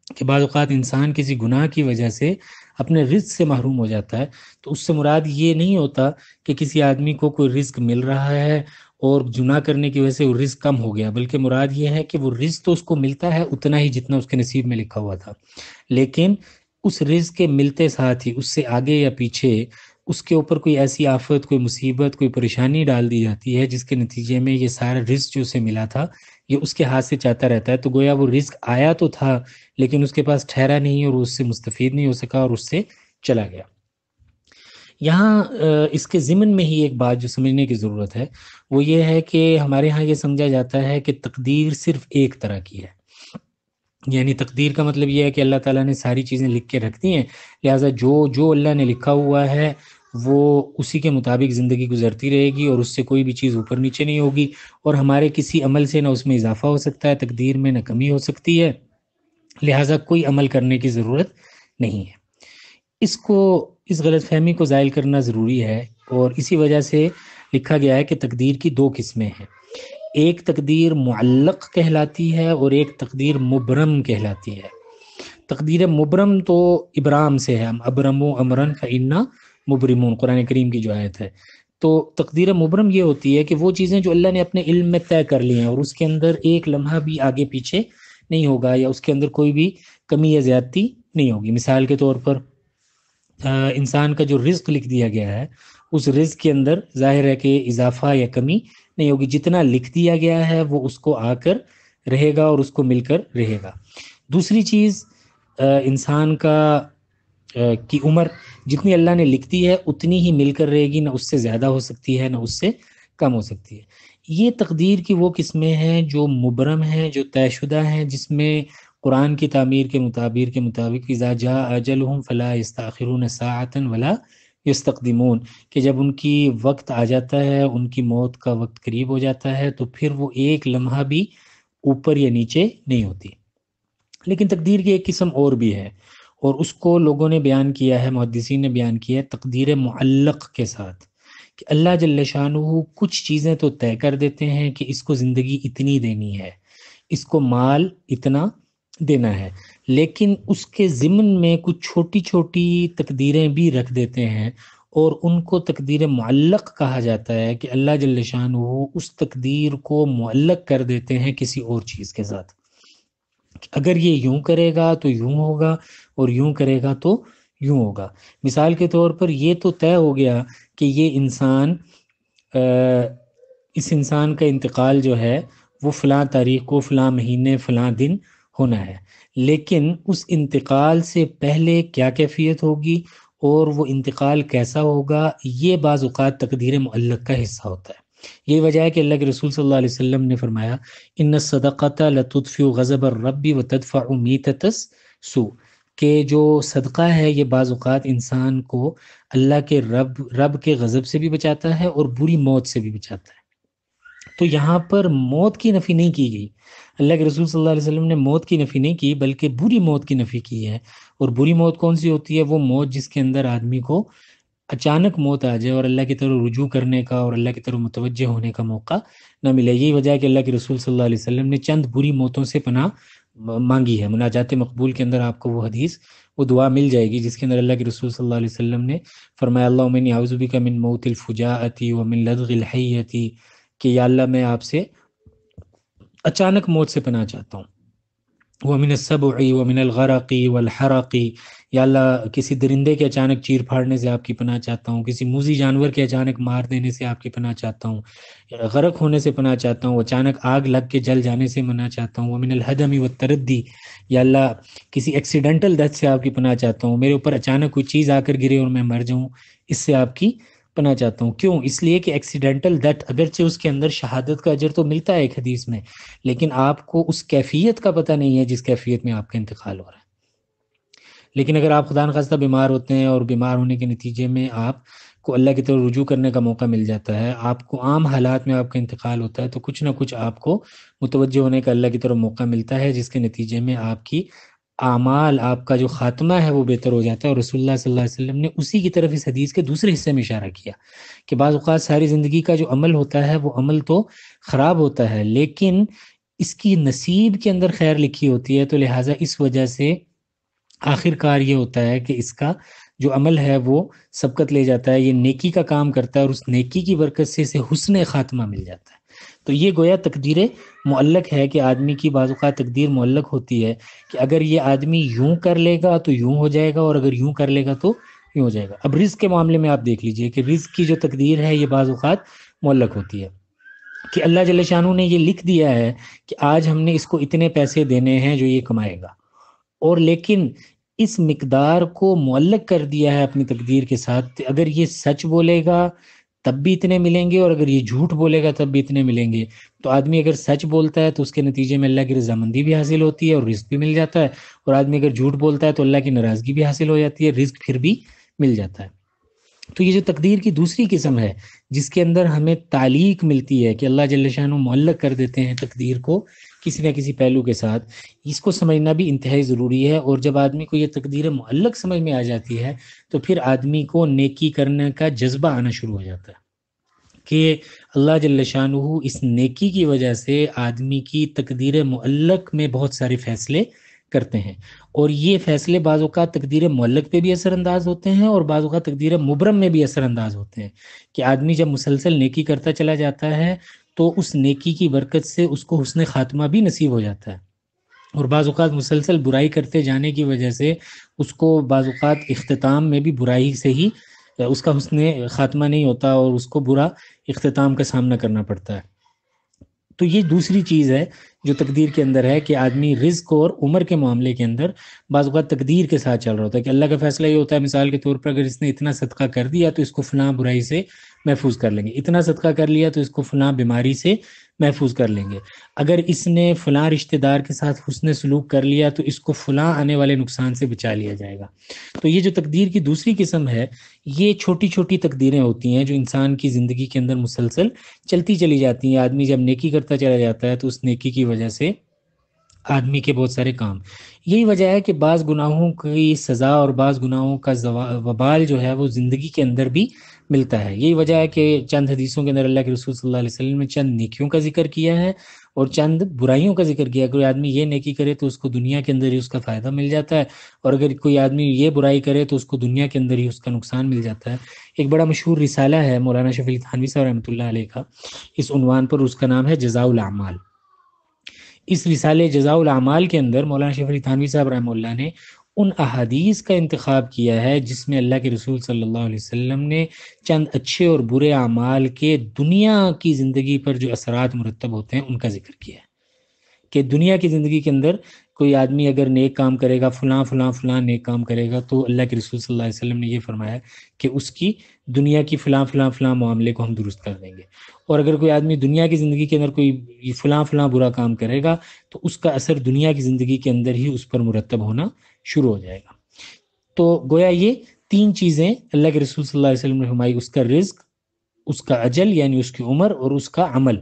کہ بعض اوقات انسان کسی گناہ کی وجہ سے اپنے رزق سے محروم ہو جاتا ہے۔ تو اس سے مراد یہ نہیں ہوتا کہ کسی آدمی کو کوئی رزق مل رہا ہے اور گناہ کرنے کی وجہ سے وہ رزق کم ہو گیا، بلکہ مراد یہ ہے کہ وہ رزق تو اس کو ملتا ہے اتنا ہی جتنا اس کے نصیب میں لکھا ہوا تھا، لیکن اس رزق کے ملتے ساتھ ہی اس سے آگے یا پیچھے اس کے اوپر کوئی ایسی آفت، کوئی مصیبت، کوئی پریشانی ڈال دی جاتی ہے جس کے نتیجے میں یہ سارا رزق جو اسے ملا تھا یہ اس کے ہاتھ سے چاہتا رہتا ہے، تو گویا وہ رزق آیا تو تھا لیکن اس کے پاس ٹھہرا نہیں اور اس سے مستفید نہیں ہو سکا اور اس سے چلا گیا۔ یہاں اس کے ضمن میں ہی ایک بات جو سمجھنے کی ضرورت ہے وہ یہ ہے کہ ہمارے ہاں یہ سمجھا جاتا ہے کہ تقدیر صرف ایک طرح کی ہے، یعنی تقدیر کا مطلب یہ ہے کہ اللہ تعالیٰ نے ساری چیزیں لکھ کے رکھ دی ہیں، لہٰذا جو اللہ نے لکھا ہوا ہے وہ اسی کے مطابق زندگی گزرتی رہے گی اور اس سے کوئی بھی چیز اوپر نیچے نہیں ہوگی، اور ہمارے کسی عمل سے نہ اس میں اضافہ ہو سکتا ہے تقدیر میں، نہ کمی ہو سکتی ہے، لہٰذا کوئی عمل کرنے کی ضرورت نہیں ہے۔ اس غلط فہمی کو زائل کرنا ضروری ہے، اور اسی وجہ سے لکھا گیا ہے کہ تقدیر کی دو قسمیں ہیں، ایک تقدیر معلق کہلاتی ہے اور ایک تقدیر مبرم کہلاتی ہے۔ تقدیر مبرم تو ابرام سے ہے، ابرم امرن فإنا مبرمون، قرآن کریم کی جو آیت ہے۔ تو تقدیر مبرم یہ ہوتی ہے کہ وہ چیزیں جو اللہ نے اپنے علم میں طے کر لی ہیں اور اس کے اندر ایک لمحہ بھی آگے پیچھے نہیں ہوگا، یا اس کے اندر کوئی بھی کمی یا زیادتی نہیں ہوگی۔ مثال کے طور پر انسان کا جو رزق لکھ دیا گیا ہے، اس رزق کے اندر ظاہر ہے کہ اضافہ یا کمی نہیں ہوگی، جتنا لکھ دیا گیا ہے وہ اس کو آ کر رہے گا اور اس کو مل کر رہے گا۔ دوسری چیز، انسان کی عمر جتنی اللہ نے لکھ دی ہے اتنی ہی مل کر رہے گی، نہ اس سے زیادہ ہو سکتی ہے نہ اس سے کم ہو سکتی ہے۔ یہ تقدیر کی وہ قسمیں ہیں جو مبرم ہیں، جو طے شدہ ہیں، جس میں قرآن کی تعمیر کے مطابق اذا جاء اجلہم فلا یستأخرون ساعۃ ولا یستقدمون، کہ جب ان کی وقت آ جاتا ہے، ان کی موت کا وقت قریب ہو جاتا ہے، تو پھر وہ ایک لمحہ بھی اوپر یا نیچے نہیں ہوتی۔ لیکن تقدیر کی ایک قسم اور بھی ہے، اور اس کو لوگوں نے بیان کیا ہے، محدثین نے بیان کیا ہے، تقدیر معلق کے ساتھ، کہ اللہ جل شانہ کچھ چیزیں تو طے کر دیتے ہیں کہ اس کو زندگی اتنی دینی ہے، اس کو مال اتنا دینا ہے، لیکن اس کے ضمن میں کچھ چھوٹی چھوٹی تقدیریں بھی رکھ دیتے ہیں، اور ان کو تقدیر معلق کہا جاتا ہے، کہ اللہ جل شانہ اس تقدیر کو معلق کر دیتے ہیں کسی اور چیز کے ساتھ۔ اگر یہ یوں کرے گا تو یوں ہوگا، اور یوں کرے گا تو یوں ہوگا۔ مثال کے طور پر یہ تو طے ہو گیا کہ یہ انسان اس انسان کا انتقال جو ہے وہ فلاں تاریخ کو، فلاں مہینے، فلاں دن ہونا ہے، لیکن اس انتقال سے پہلے کیا کیفیت ہوگی اور وہ انتقال کیسا ہوگا، یہ بعض اوقات تقدیر معلق کا حصہ ہوتا ہے۔ یہی وجہ ہے کہ اللہ کے رسول صلی اللہ علیہ وسلم نے فرمایا ان الصدقۃ لتطفئ غضب الرب وتدفع میتۃ السوء، کہ جو صدقہ ہے یہ بعض اوقات انسان کو اللہ کے رب کے غضب سے بھی بچاتا ہے اور بری موت سے بھی بچاتا ہے۔ تو یہاں پر موت کی نفی نہیں کی گئی، اللہ کے رسول صلی اللہ علیہ وسلم نے موت کی نفی نہیں کی، بلکہ بری موت کی نفی کی ہے۔ اور بری موت کون سی ہوتی ہے؟ وہ موت جس کے اندر آدمی کو اچانک موت آ جائے اور اللہ کی طرف رجوع کرنے کا اور اللہ کی طرف متوجہ ہونے کا موقع نہ ملے۔ یہی وجہ ہے کہ اللہ کے رسول صلی اللہ علیہ وسلم نے چند بری موتوں سے پناہ مانگی ہے۔ مناجات مقبول کے اندر آپ کو وہ حدیث، وہ دعا مل جائے گی، جس کے اندر اللہ کے رسول صلی اللہ علیہ وسلم نے فرمایا اللہم انی اعوذ بک من موت الفجاءۃ ومن لدغ الحیۃ، کہ یا اللہ میں آپ سے اچانک موت سے پناہ چاہتا ہوں، ومن السبع ومن الغرق والحرق، یا اللہ کسی درندے کے اچانک چیر پھاڑنے سے آپ کی پناہ چاہتا ہوں، کسی موذی جانور کے اچانک مار دینے سے آپ کی پناہ چاہتا ہوں، غرق ہونے سے پناہ چاہتا ہوں، اچانک آگ لگ کے جل جانے سے پناہ چاہتا ہوں، ومن الہدم والتردی، یا اللہ کسی ایکسیڈنٹل ڈیتھ سے آپ کی پناہ چاہتا ہوں، میرے اوپر اچانک کوئی چیز آ کر گرے اور میں مر جاؤں، اس سے آپ کی پناہ چاہتا ہوں۔ کیوں؟ اس لیے کہ ایکسیڈنٹل ڈیتھ اگرچہ اس کے اندر شہادت کا اجر تو ملتا ہے ایک حدیث میں، لیکن آپ کو اس کیفیت کا پتہ نہیں ہے جس کیفیت میں آپ کا انتقال ہو رہا ہے۔ لیکن اگر آپ خدا نخواستہ بیمار ہوتے ہیں اور بیمار ہونے کے نتیجے میں آپ کو اللہ کی طرف رجوع کرنے کا موقع مل جاتا ہے، آپ کو عام حالات میں آپ کا انتقال ہوتا ہے، تو کچھ نہ کچھ آپ کو متوجہ ہونے کا اللہ کی طرف موقع ملتا ہے، جس کے نتیجے میں آپ کی اعمال، آپ کا جو خاتمہ ہے وہ بہتر ہو جاتا ہے۔ اور رسول اللہ صلی اللہ علیہ وسلم نے اسی کی طرف اس حدیث کے دوسرے حصے میں اشارہ کیا کہ بعض اوقات ساری زندگی کا جو عمل ہوتا ہے وہ عمل تو خراب ہوتا ہے، لیکن اس کی نصیب کے اندر خیر لکھی ہوتی ہے، تو لہٰذا اس وجہ سے آخر کار یہ ہوتا ہے کہ اس کا جو عمل ہے وہ سبقت لے جاتا ہے، یہ نیکی کا کام کرتا ہے، اور اس نیکی کی برکت سے اسے حسن خاتمہ مل جاتا ہے۔ تو یہ گویا تقدیر معلق ہے کہ آدمی کی بعض اوقات تقدیر معلق ہوتی ہے کہ اگر یہ آدمی یوں کر لے گا تو یوں ہو جائے گا، اور اگر یوں کر لے گا تو یوں ہو جائے گا۔ اب رزق کے معاملے میں آپ دیکھ لیجئے کہ رزق کی جو تقدیر ہے یہ بعض اوقات معلق ہوتی ہے، کہ اللہ جل شانہ نے یہ لکھ دیا ہے کہ آج ہم نے اس کو اتنے پیسے دینے ہیں جو یہ کمائے گا، اور لیکن اس مقدار کو معلق کر دیا ہے اپنی تقدیر کے ساتھ، اگر یہ سچ بولے گا تب بھی اتنے ملیں گے، اور اگر یہ جھوٹ بولے گا تب بھی اتنے ملیں گے۔ تو آدمی اگر سچ بولتا ہے تو اس کے نتیجے میں اللہ کی رضامندی بھی حاصل ہوتی ہے اور رزق بھی مل جاتا ہے، اور آدمی اگر جھوٹ بولتا ہے تو اللہ کی ناراضگی بھی حاصل ہو جاتی ہے، رزق پھر بھی مل جاتا ہے۔ تو یہ جو تقدیر کی دوسری قسم ہے جس کے اندر ہمیں تعلیق ملتی ہے کہ اللہ جل شانہ معلق کر دیتے ہیں تقدیر کو کسی نہ کسی پہلو کے ساتھ، اس کو سمجھنا بھی انتہائی ضروری ہے۔ اور جب آدمی کو یہ تقدیر معلق سمجھ میں آ جاتی ہے تو پھر آدمی کو نیکی کرنے کا جذبہ آنا شروع ہو جاتا ہے کہ اللہ جل شانہ اس نیکی کی وجہ سے آدمی کی تقدیر معلق میں بہت سارے فیصلے کرتے ہیں، اور یہ فیصلے بعض اوقات تقدیر معلق پہ بھی اثر انداز ہوتے ہیں اور بعض اوقات تقدیر مبرم میں بھی اثر انداز ہوتے ہیں، کہ آدمی جب مسلسل نیکی کرتا چلا جاتا ہے تو اس نیکی کی برکت سے اس کو حسن خاتمہ بھی نصیب ہو جاتا ہے، اور بعض اوقات مسلسل برائی کرتے جانے کی وجہ سے اس کو بعض اوقات اختتام میں بھی برائی سے ہی اس کا حسن خاتمہ نہیں ہوتا اور اس کو برا اختتام کا سامنا کرنا پڑتا ہے۔ تو یہ دوسری چیز ہے جو تقدیر کے اندر ہے، کہ آدمی رزق اور عمر کے معاملے کے اندر بعض اوقات تقدیر کے ساتھ چل رہا ہوتا ہے، کہ اللہ کا فیصلہ یہ ہوتا ہے مثال کے طور پر اگر اس نے اتنا صدقہ کر دیا تو اس کو فلاں برائی سے محفوظ کر لیں گے، اتنا صدقہ کر لیا تو اس کو فلاں بیماری سے محفوظ کر لیں گے، اگر اس نے فلاں رشتہ دار کے ساتھ حسن سلوک کر لیا تو اس کو فلاں آنے والے نقصان سے بچا لیا جائے گا۔ تو یہ جو تقدیر کی دوسری قسم ہے، یہ چھوٹی چھوٹی تقدیریں ہوتی ہیں جو انسان کی زندگی کے اندر مسلسل چلتی چلی جاتی ہیں۔ آدمی جب نیکی کرتا چلا جاتا ہے تو اس نیکی کی وجہ سے آدمی کے بہت سارے کام، یہی وجہ ہے کہ بعض گناہوں کی سزا اور بعض گناہوں کا وبال جو ہے وہ زندگی کے اندر بھی ملتا ہے۔ یہی وجہ ہے کہ چند حدیثوں کے اندر اللہ کے رسول صلی اللہ علیہ وسلم نے چند نیکیوں کا ذکر کیا ہے اور چند برائیوں کا ذکر کیا۔ کوئی آدمی یہ نیکی کرے تو اس کو دنیا کے اندر ہی اس کا فائدہ مل جاتا ہے، اور اگر کوئی آدمی یہ برائی کرے تو اس کو دنیا کے اندر ہی اس کا نقصان مل جاتا ہے۔ ایک بڑا مشہور رسالہ ہے مولانا شفیع تھانوی صاحب رحمۃ اللہ علیہ کا، اس عنوان پر، اس کا نام ہے جزاء الاعمال۔ اس رسالے جزاء الاعمال کے اندر مولانا شفیع تھانوی صاحب رحمہ اللہ نے ان احادیث کا انتخاب کیا ہے جس میں اللہ کے رسول صلی اللہ علیہ وسلم نے چند اچھے اور برے اعمال کے دنیا کی زندگی پر جو اثرات مرتب ہوتے ہیں ان کا ذکر کیا ہے، کہ دنیا کی زندگی کے اندر کوئی آدمی اگر نیک کام کرے گا، فلاں فلاں فلاں نیک کام کرے گا، تو اللہ کے رسول صلی اللہ علیہ وسلم نے یہ فرمایا کہ اس کی دنیا کی فلاں فلاں فلاں معاملے کو ہم درست کر دیں گے، اور اگر کوئی آدمی دنیا کی زندگی کے اندر کوئی فلاں فلاں برا کام کرے گا تو اس کا اثر دنیا کی زندگی کے اندر ہی اس پر مرتب ہونا شروع ہو جائے گا۔ تو گویا یہ تین چیزیں اللہ کے رسول صلی اللہ علیہ وسلم نے فرمائی، اس کا رزق، اس کا اجل یعنی اس کی عمر، اور اس کا عمل،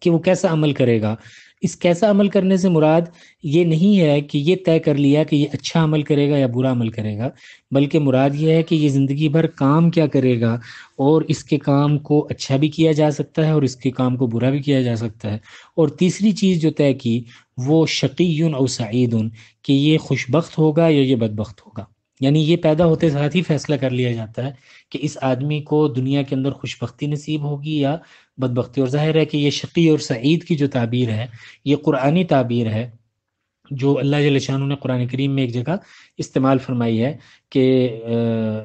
کہ وہ کیسا عمل کرے گا۔ اس کیسا عمل کرنے سے مراد یہ نہیں ہے کہ یہ طے کر لیا کہ یہ اچھا عمل کرے گا یا برا عمل کرے گا، بلکہ مراد یہ ہے کہ یہ زندگی بھر کام کیا کرے گا، اور اس کے کام کو اچھا بھی کیا جا سکتا ہے اور اس کے کام کو برا بھی کیا جا سکتا ہے۔ اور تیسری چیز جو طے کی وہ شقی او سعید، کہ یہ خوش بخت ہوگا یا یہ بدبخت ہوگا، یعنی یہ پیدا ہوتے ساتھ ہی فیصلہ کر لیا جاتا ہے کہ اس آدمی کو دنیا کے اندر خوش بختی نصیب ہوگی یا بدبختی۔ اور ظاہر ہے کہ یہ شقی اور سعید کی جو تعبیر ہے یہ قرآنی تعبیر ہے جو اللہ جل شانہ نے قرآن کریم میں ایک جگہ استعمال فرمائی ہے کہ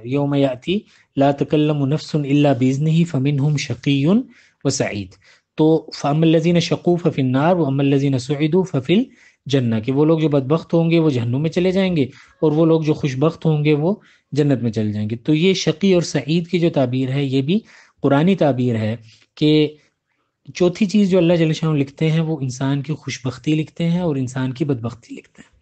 یوم یاتی لا تکلم نفس الا باذنہ فمنہم شقی و سعید، تو فاما الذین شقوا ففی النار واما الذین سعدوا ففی الجنہ، کہ وہ لوگ جو بدبخت ہوں گے وہ جہنم میں چلے جائیں گے اور وہ لوگ جو خوش بخت ہوں گے وہ جنت میں چلے جائیں گے۔ تو یہ شقی اور سعید کی جو تعبیر ہے یہ بھی قرآنی تعبیر ہے، کہ چوتھی چیز جو اللہ جل شانہ لکھتے ہیں وہ انسان کی خوش بختی لکھتے ہیں اور انسان کی بدبختی لکھتے ہیں۔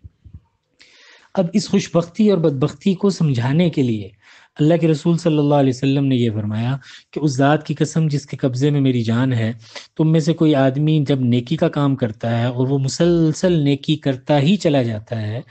اب اس خوش بختی اور بدبختی کو سمجھانے کے لیے اللہ کے رسول صلی اللہ علیہ وسلم نے یہ فرمایا کہ اس ذات کی قسم جس کے قبضے میں میری جان ہے، تم میں سے کوئی آدمی جب نیکی کا کام کرتا ہے اور وہ مسلسل نیکی کرتا ہی چلا جاتا ہے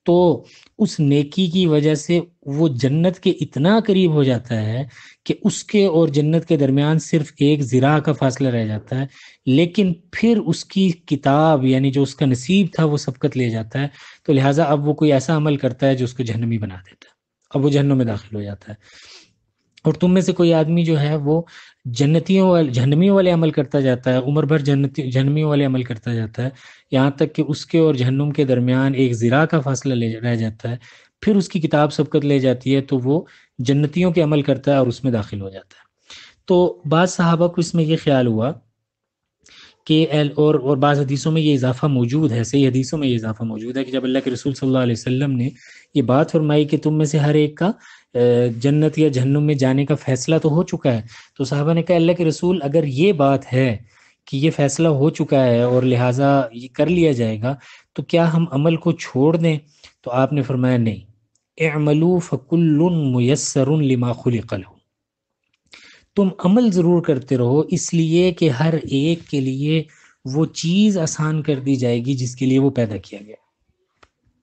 تو اس نیکی کی وجہ سے وہ جنت کے اتنا قریب ہو جاتا ہے کہ اس کے اور جنت کے درمیان صرف ایک ذراع کا فاصلہ رہ جاتا ہے، لیکن پھر اس کی کتاب یعنی جو اس کا نصیب تھا وہ سبقت لے جاتا ہے، تو لہٰذا اب وہ کوئی ایسا عمل کرتا ہے جو اس کو جہنمی بنا دیتا ہے، اب وہ جہنم میں داخل ہو جاتا ہے۔ اور تم میں سے کوئی آدمی جو ہے وہ جہنمیوں والے عمل کرتا جاتا ہے، عمر بھر جہنمیوں والے عمل کرتا جاتا ہے، یہاں تک کہ اس کے اور جہنم کے درمیان ایک ذراع کا فاصلہ رہ جاتا ہے، پھر اس کی کتاب سبقت لے جاتی ہے تو وہ جنتیوں کے عمل کرتا ہے اور اس میں داخل ہو جاتا ہے۔ تو بعض صحابہ کو اس میں یہ خیال ہوا کہ اور بعض حدیثوں میں یہ اضافہ موجود ہے، صحیح حدیثوں میں یہ اضافہ موجود ہے کہ جب اللہ کے رسول صلی اللہ علیہ وسلم نے یہ بات فرمائی کہ تم میں سے ہر ایک کا جنت یا جہنم میں جانے کا فیصلہ تو ہو چکا ہے، تو صحابہ نے کہا اللہ کے رسول اگر یہ بات ہے کہ یہ فیصلہ ہو چکا ہے اور لہٰذا یہ کر لیا جائے گا تو کیا ہم عمل کو چھوڑ دیں؟ تو آپ نے فرمایا نہیں، اعملوا فکل میسر لما خلق لہ، تم عمل ضرور کرتے رہو اس لیے کہ ہر ایک کے لیے وہ چیز آسان کر دی جائے گی جس کے لیے وہ پیدا کیا گیا۔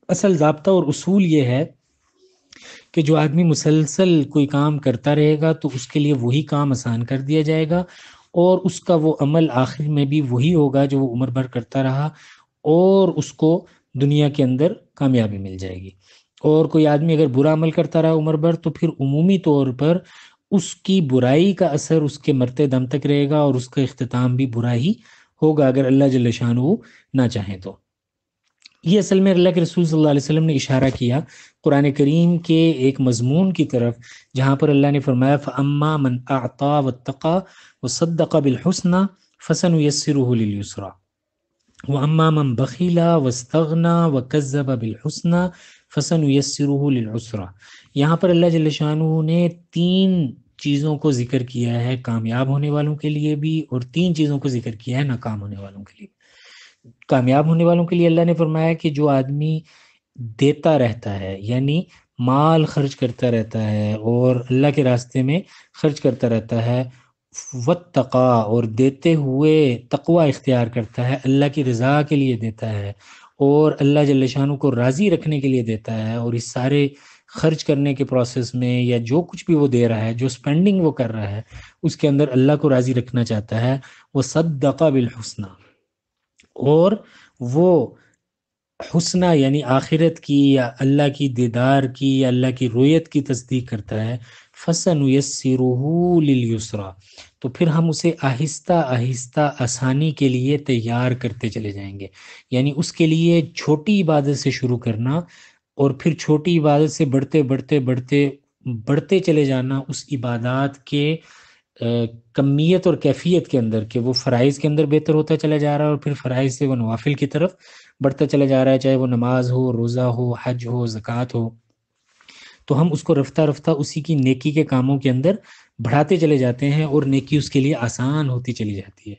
اصل ضابطہ اور اصول یہ ہے کہ جو آدمی مسلسل کوئی کام کرتا رہے گا تو اس کے لیے وہی کام آسان کر دیا جائے گا، اور اس کا وہ عمل آخر میں بھی وہی ہوگا جو وہ عمر بھر کرتا رہا، اور اس کو دنیا کے اندر کامیابی مل جائے گی۔ اور کوئی آدمی اگر برا عمل کرتا رہا عمر بھر تو پھر عمومی طور پر اس کی برائی کا اثر اس کے مرتے دم تک رہے گا، اور اس کا اختتام بھی برا ہی ہوگا اگر اللہ جل شانہ نہ چاہیں تو۔ یہ اصل میں اللہ کے رسول صلی اللہ علیہ وسلم نے اشارہ کیا قرآن کریم کے ایک مضمون کی طرف، جہاں پر اللہ نے فرمایا فَأَمَّا مَنْ أَعْطَى وَاتَّقَى وَصَدَّقَ بِالْحُسْنَى فَسَنُيَسِّرُهُ لِلْيُسْرَى وَأَمَّا مَنْ بَخِلَ وَاسْتَغْنَى وَكَذَّبَ بِالْحُسْنَى فَسَنُيَسِّرُهُ لِلْعُسْرَى۔ یہاں پر اللہ جل شانہ نے 3 چیزوں کو ذکر کیا ہے کامیاب ہونے والوں کے لیے بھی، اور 3 چیزوں کو ذکر کیا ہے ناکام ہونے والوں کے لیے۔ کامیاب ہونے والوں کے لیے اللہ نے فرمایا کہ جو آدمی دیتا رہتا ہے، یعنی مال خرچ کرتا رہتا ہے اور اللہ کے راستے میں خرچ کرتا رہتا ہے، واتقا، اور دیتے ہوئے تقوی اختیار کرتا ہے، اللہ کی رضا کے لیے دیتا ہے اور اللہ جل شانہ کو راضی رکھنے کے لیے دیتا ہے، اور اس سارے خرچ کرنے کے پروسیس میں یا جو کچھ بھی وہ دے رہا ہے، جو سپینڈنگ وہ کر رہا ہے، اس کے اندر اللہ کو راضی رکھنا چاہتا ہے، وہ صدق بالحسنى، اور وہ حسنہ یعنی آخرت کی یا اللہ کی دیدار کی یا اللہ کی رویت کی تصدیق کرتا ہے، فَسَنُيَسِّرُهُ لِلْيُسْرَى، تو پھر ہم اسے آہستہ آہستہ آسانی کے لیے تیار کرتے چلے جائیں گے۔ یعنی اس کے لیے چھوٹی عبادت سے شروع کرنا، اور پھر چھوٹی عبادت سے بڑھتے بڑھتے بڑھتے بڑھتے چلے جانا اس عبادات کے کمیت اور کیفیت کے اندر، کہ وہ فرائض کے اندر بہتر ہوتا چلا جا رہا ہے، اور پھر فرائض سے وہ نوافل کی طرف بڑھتا چلا جا رہا ہے، چاہے وہ نماز ہو، روزہ ہو، حج ہو، زکوٰۃ ہو، تو ہم اس کو رفتہ رفتہ اسی کی نیکی کے کاموں کے اندر بڑھاتے چلے جاتے ہیں، اور نیکی اس کے لیے آسان ہوتی چلی جاتی ہے۔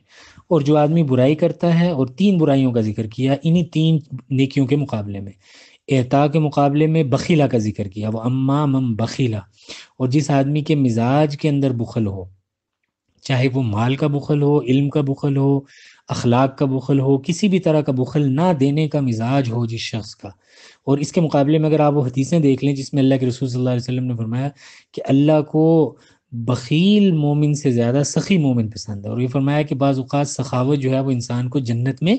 اور جو آدمی برائی کرتا ہے، اور 3 برائیوں کا ذکر کیا انہی 3 نیکیوں کے مقابلے میں، اعطاء کے مقابلے میں بخیلہ کا ذکر کیا، وہ اما من بخیلہ، اور جس آدمی کے مزاج کے اندر بخل ہو، چاہے وہ مال کا بخل ہو، علم کا بخل ہو، اخلاق کا بخل ہو، کسی بھی طرح کا بخل نہ دینے کا مزاج ہو جس شخص کا۔ اور اس کے مقابلے میں اگر آپ وہ حدیثیں دیکھ لیں جس میں اللہ کے رسول صلی اللہ علیہ وسلم نے فرمایا کہ اللہ کو بخیل مومن سے زیادہ سخی مومن پسند ہے، اور یہ فرمایا کہ بعض اوقات سخاوت جو ہے وہ انسان کو جنت میں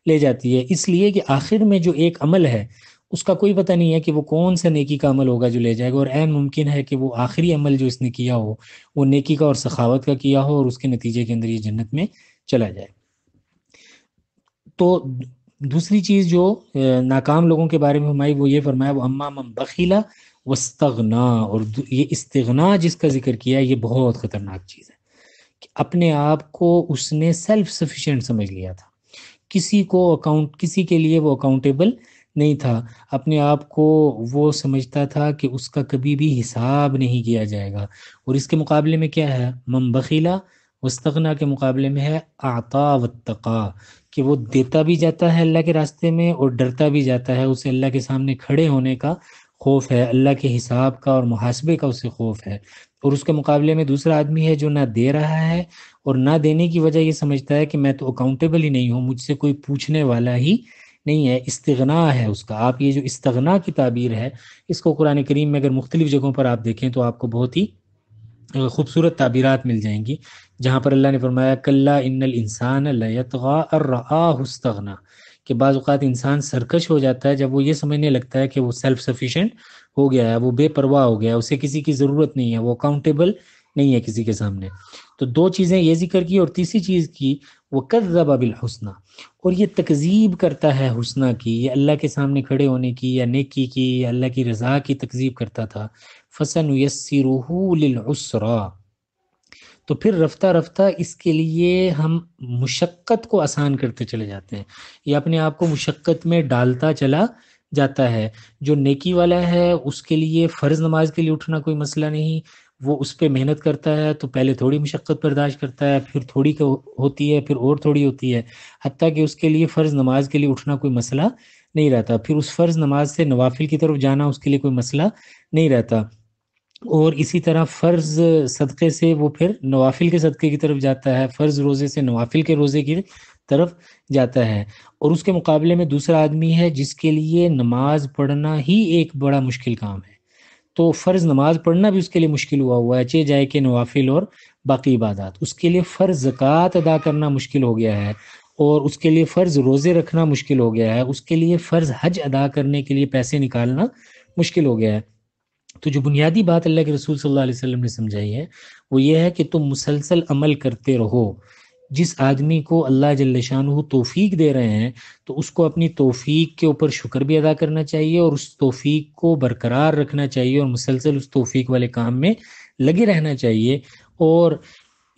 لے جاتی ہے، اس لیے کہ آخر میں جو ایک عمل ہے اس کا کوئی پتہ نہیں ہے کہ وہ کون سا نیکی کا عمل ہوگا جو لے جائے گا، اور عین ممکن ہے کہ وہ آخری عمل جو اس نے کیا ہو وہ نیکی کا اور سخاوت کا کیا ہو، اور اس کے نتیجے کے اندر یہ جنت میں چلا جائے۔ تو دوسری چیز جو ناکام لوگوں کے بارے میں فرمائی وہ یہ فرمایا وہ اما من بخیلا واستغنا، اور یہ استغنا جس کا ذکر کیا یہ بہت خطرناک چیز ہے، کہ اپنے آپ کو اس نے سیلف سفیشینٹ سمجھ لیا تھا، کسی کے لیے وہ اکاؤنٹیبل نہیں تھا، اپنے آپ کو وہ سمجھتا تھا کہ اس کا کبھی بھی حساب نہیں کیا جائے گا۔ اور اس کے مقابلے میں کیا ہے، من بخیلا واستغنا کے مقابلے میں ہے اعطا واتقا، کہ وہ دیتا بھی جاتا ہے اللہ کے راستے میں اور ڈرتا بھی جاتا ہے، اسے اللہ کے سامنے کھڑے ہونے کا خوف ہے، اللہ کے حساب کا اور محاسبے کا اسے خوف ہے۔ اور اس کے مقابلے میں دوسرا آدمی ہے جو نہ دے رہا ہے، اور نہ دینے کی وجہ یہ سمجھتا ہے کہ میں تو اکاؤنٹیبل ہی نہیں ہوں، مجھ سے کوئی پوچھنے والا ہی نہیں ہے، استغنا ہے اس کا۔ آپ یہ جو استغنا کی تعبیر ہے اس کو قرآن کریم میں اگر مختلف جگہوں پر آپ دیکھیں تو آپ کو بہت ہی خوبصورت تعبیرات مل جائیں گی، جہاں پر اللہ نے فرمایا کلا ان الانسان لیطغی ان رآہ استغنی، کہ بعض اوقات انسان سرکش ہو جاتا ہے جب وہ یہ سمجھنے لگتا ہے کہ وہ سیلف سفیشینٹ ہو گیا ہے، وہ بے پرواہ ہو گیا ہے، اسے کسی کی ضرورت نہیں ہے، وہ اکاؤنٹیبل نہیں ہے کسی کے سامنے۔ تو 2 چیزیں یہ ذکر کی، اور تیسری چیز کی وہ کذب بالحسنی، اور یہ تکذیب کرتا ہے حسنہ کی، یہ اللہ کے سامنے کھڑے ہونے کی یا نیکی کی یا اللہ کی رضا کی تکذیب کرتا تھا۔ فَسَنُيَسِّرُهُ لِلْعُسْرَى، تو پھر رفتہ رفتہ اس کے لیے ہم مشقت کو آسان کرتے چلے جاتے ہیں، یہ اپنے آپ کو مشقت میں ڈالتا چلا جاتا ہے۔ جو نیکی والا ہے اس کے لیے فرض نماز کے لیے اٹھنا کوئی مسئلہ نہیں، وہ اس پہ محنت کرتا ہے تو پہلے تھوڑی مشقت برداشت کرتا ہے، پھر تھوڑی ہوتی ہے، پھر اور تھوڑی ہوتی ہے، حتیٰ کہ اس کے لیے فرض نماز کے لیے اٹھنا کوئی مسئلہ نہیں رہتا، پھر اس فرض نماز سے نوافل کی طرف جانا اس کے لیے کوئی مسئلہ نہیں رہتا، اور اسی طرح فرض صدقے سے وہ پھر نوافل کے صدقے کی طرف جاتا ہے، فرض روزے سے نوافل کے روزے کی طرف جاتا ہے۔ اور اس کے مقابلے میں دوسرا آدمی ہے جس کے لیے نماز پڑھنا ہی ایک بڑا مشکل کام ہے، تو فرض نماز پڑھنا بھی اس کے لیے مشکل ہوا ہے، چاہے جائے کہ نوافل اور باقی عبادات، اس کے لیے فرض زکوٰۃ ادا کرنا مشکل ہو گیا ہے، اور اس کے لیے فرض روزے رکھنا مشکل ہو گیا ہے، اس کے لیے فرض حج ادا کرنے کے لیے پیسے نکالنا مشکل ہو گیا ہے، تو جو بنیادی بات اللہ کے رسول صلی اللہ علیہ وسلم نے سمجھائی ہے وہ یہ ہے کہ تم مسلسل عمل کرتے رہو۔ جس آدمی کو اللہ جل شانہ توفیق دے رہے ہیں تو اس کو اپنی توفیق کے اوپر شکر بھی ادا کرنا چاہیے، اور اس توفیق کو برقرار رکھنا چاہیے، اور مسلسل اس توفیق والے کام میں لگے رہنا چاہیے۔ اور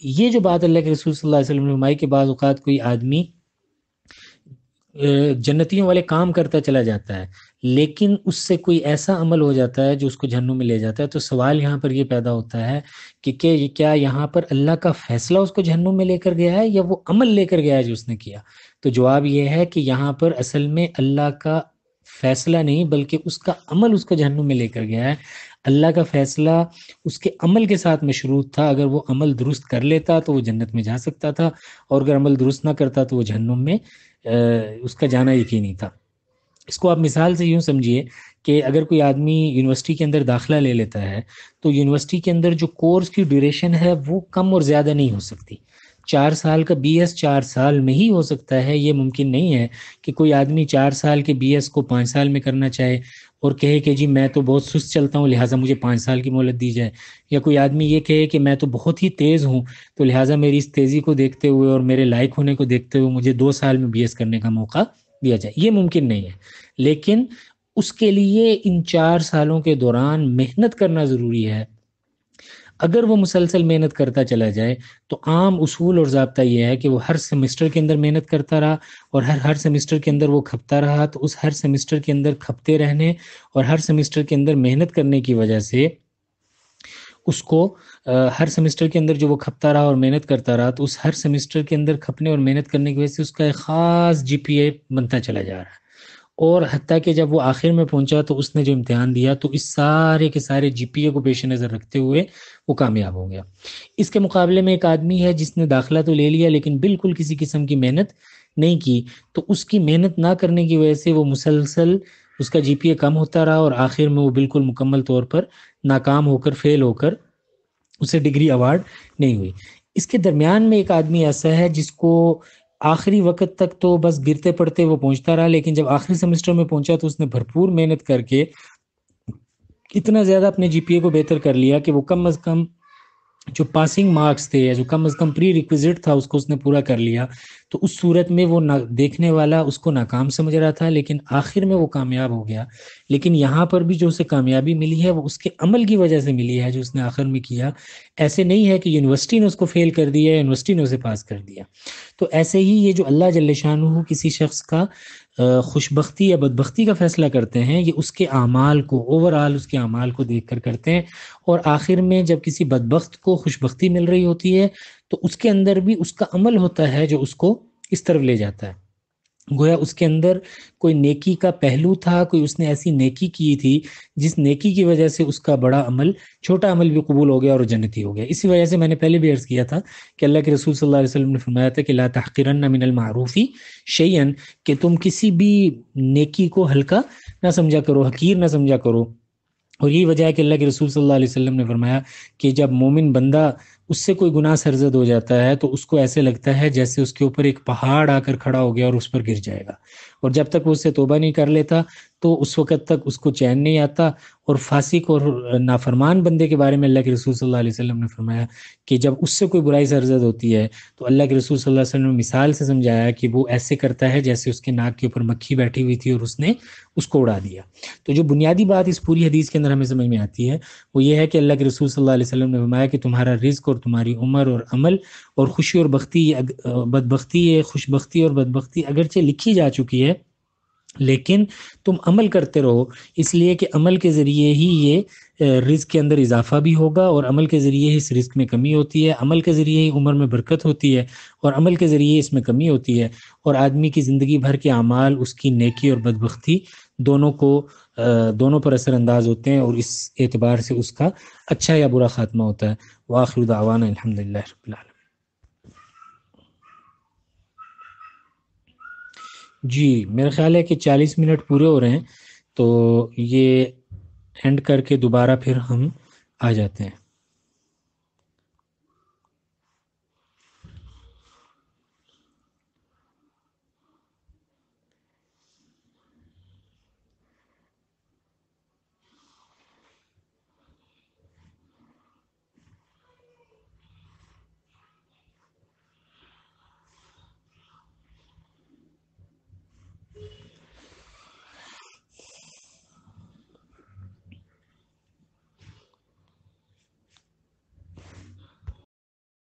یہ جو بات اللہ کے رسول صلی اللہ علیہ وسلم نے فرمائی کہ بعض اوقات کوئی آدمی جنتیوں والے کام کرتا چلا جاتا ہے لیکن اس سے کوئی ایسا عمل ہو جاتا ہے جو اس کو جہنم میں لے جاتا ہے، تو سوال یہاں پر یہ پیدا ہوتا ہے کہ کیا یہاں پر اللہ کا فیصلہ اس کو جہنم میں لے کر گیا ہے یا وہ عمل لے کر گیا ہے جو اس نے کیا؟ تو جواب یہ ہے کہ یہاں پر اصل میں اللہ کا فیصلہ نہیں بلکہ اس کا عمل اس کو جہنم میں لے کر گیا ہے۔ اللہ کا فیصلہ اس کے عمل کے ساتھ مشروط تھا، اگر وہ عمل درست کر لیتا تو وہ جنت میں جا سکتا تھا، اور اگر عمل درست نہ کرتا تو وہ جہنم میں اس کا جانا یقینی تھا۔ اس کو آپ مثال سے یوں سمجھیے کہ اگر کوئی آدمی یونیورسٹی کے اندر داخلہ لے لیتا ہے تو یونیورسٹی کے اندر جو کورس کی ڈیوریشن ہے وہ کم اور زیادہ نہیں ہو سکتی۔ 4 سال کا بی ایس 4 سال میں ہی ہو سکتا ہے، یہ ممکن نہیں ہے کہ کوئی آدمی 4 سال کے بی ایس کو 5 سال میں کرنا چاہے اور کہے کہ جی میں تو بہت سست چلتا ہوں لہٰذا مجھے 5 سال کی مہلت دی جائے، یا کوئی آدمی یہ کہے کہ میں تو بہت ہی تیز ہوں تو لہٰذا میری اس تیزی کو دیکھتے ہوئے اور میرے لائق ہونے کو دیکھتے ہوئے مجھے 2 سال میں بی ایس کرنے کا موقع دیا جائے، یہ ممکن نہیں ہے۔ لیکن اس کے لیے ان 4 سالوں کے دوران محنت کرنا ضروری ہے۔ اگر وہ مسلسل محنت کرتا چلا جائے تو عام اصول اور ضابطہ یہ ہے کہ وہ ہر سیمسٹر کے اندر محنت کرتا رہا، اور ہر سیمسٹر کے اندر وہ کھپتا رہا، تو اس ہر سیمسٹر کے اندر کھپتے رہنے اور ہر سیمسٹر کے اندر محنت کرنے کی وجہ سے اس کو ہر سیمسٹر کے اندر جو وہ کھپتا رہا اور محنت کرتا رہا تو اس ہر سیمسٹر کے اندر کھپنے اور محنت کرنے کی وجہ سے اس کا ایک خاص جی پی اے بنتا چلا جا رہا ہے، اور حتیٰ کہ جب وہ آخر میں پہنچا تو اس نے جو امتحان دیا تو اس سارے کے سارے جی پی اے کو پیش نظر رکھتے ہوئے وہ کامیاب ہو گیا۔ اس کے مقابلے میں ایک آدمی ہے جس نے داخلہ تو لے لیا لیکن بالکل کسی قسم کی محنت نہیں کی، تو اس کی محنت نہ کرنے کی وجہ سے وہ مسلسل اس کا جی پی اے کم ہوتا رہا اور آخر میں وہ بالکل مکمل طور پر ناکام ہو کر فیل ہو کر اسے ڈگری ایوارڈ نہیں ہوئی۔ اس کے درمیان میں ایک آدمی ایسا ہے جس کو آخری وقت تک تو بس گرتے پڑتے وہ پہنچتا رہا، لیکن جب آخری سیمسٹر میں پہنچا تو اس نے بھرپور محنت کر کے اتنا زیادہ اپنے جی پی اے کو بہتر کر لیا کہ وہ کم از کم جو پاسنگ مارکس تھے یا جو کم از کم پری ریکویزٹ تھا اس کو اس نے پورا کر لیا۔ تو اس صورت میں وہ دیکھنے والا اس کو ناکام سمجھ رہا تھا لیکن آخر میں وہ کامیاب ہو گیا۔ لیکن یہاں پر بھی جو اسے کامیابی ملی ہے وہ اس کے عمل کی وجہ سے ملی ہے جو اس نے آخر میں کیا، ایسے نہیں ہے کہ یونیورسٹی نے اس کو فیل کر دیا، یونیورسٹی نے اسے پاس کر دیا۔ تو ایسے ہی یہ جو اللہ جل شانہ کسی شخص کا خوشبختی یا بدبختی کا فیصلہ کرتے ہیں یہ اس کے اعمال کو اوورآل اس کے اعمال کو دیکھ کر کرتے ہیں، اور آخر میں جب کسی بدبخت کو خوشبختی مل رہی ہوتی ہے تو اس کے اندر بھی اس کا عمل ہوتا ہے جو اس کو اس طرف لے جاتا ہے۔ گویا اس کے اندر کوئی نیکی کا پہلو تھا، کوئی اس نے ایسی نیکی کی تھی جس نیکی کی وجہ سے اس کا بڑا عمل چھوٹا عمل بھی قبول ہو گیا اور جنتی ہو گیا۔ اسی وجہ سے میں نے پہلے بھی عرض کیا تھا کہ اللہ کے رسول صلی اللہ علیہ وسلم نے فرمایا تھا کہ لا تحقرن من المعروف شیئا، کہ تم کسی بھی نیکی کو ہلکا نہ سمجھا کرو، حقیر نہ سمجھا کرو۔ اور یہی وجہ ہے کہ اللہ کے رسول صلی اللہ علیہ وسلم نے فرمایا کہ جب مومن بندہ اس سے کوئی گناہ سرزد ہو جاتا ہے تو اس کو ایسے لگتا ہے جیسے اس کے اوپر ایک پہاڑ آ کر کھڑا ہو گیا اور اس پر گر جائے گا، اور جب تک وہ اس سے توبہ نہیں کر لیتا تو اس وقت تک اس کو چین نہیں آتا۔ اور فاسق اور نافرمان بندے کے بارے میں اللہ کے رسول صلی اللہ علیہ وسلم نے فرمایا کہ جب اس سے کوئی برائی سرزد ہوتی ہے تو اللہ کے رسول صلی اللہ علیہ وسلم نے مثال سے سمجھایا کہ وہ ایسے کرتا ہے جیسے اس کے ناک کے اوپر مکھی بیٹھی ہوئی تھی اور اس نے اس کو اڑا دیا۔ تو جو بنیادی بات اس پوری حدیث کے اندر ہمیں سمجھ میں آتی ہے وہ یہ ہے کہ اللہ کے رسول صلی اللہ علیہ وسلم نے فرمایا کہ تمہارا رزق اور تمہاری عمر اور عمل اور خوشی اور بدبختی، خوش بختی اور بدبختی اگرچہ لکھی جا چکی ہے لیکن تم عمل کرتے رہو، اس لیے کہ عمل کے ذریعے ہی یہ رزق کے اندر اضافہ بھی ہوگا، اور عمل کے ذریعے ہی اس رزق میں کمی ہوتی ہے، عمل کے ذریعے ہی عمر میں برکت ہوتی ہے، اور عمل کے ذریعے اس میں کمی ہوتی ہے، اور آدمی کی زندگی بھر کے اعمال اس کی نیکی اور بدبختی دونوں پر اثر انداز ہوتے ہیں، اور اس اعتبار سے اس کا اچھا یا برا خاتمہ ہوتا ہے۔ وآخر دعوانا الحمدللہ رب العالمین۔ جی میرا خیال ہے کہ 40 منٹ پورے ہو رہے ہیں، تو یہ اینڈ کر کے دوبارہ پھر ہم آ جاتے ہیں۔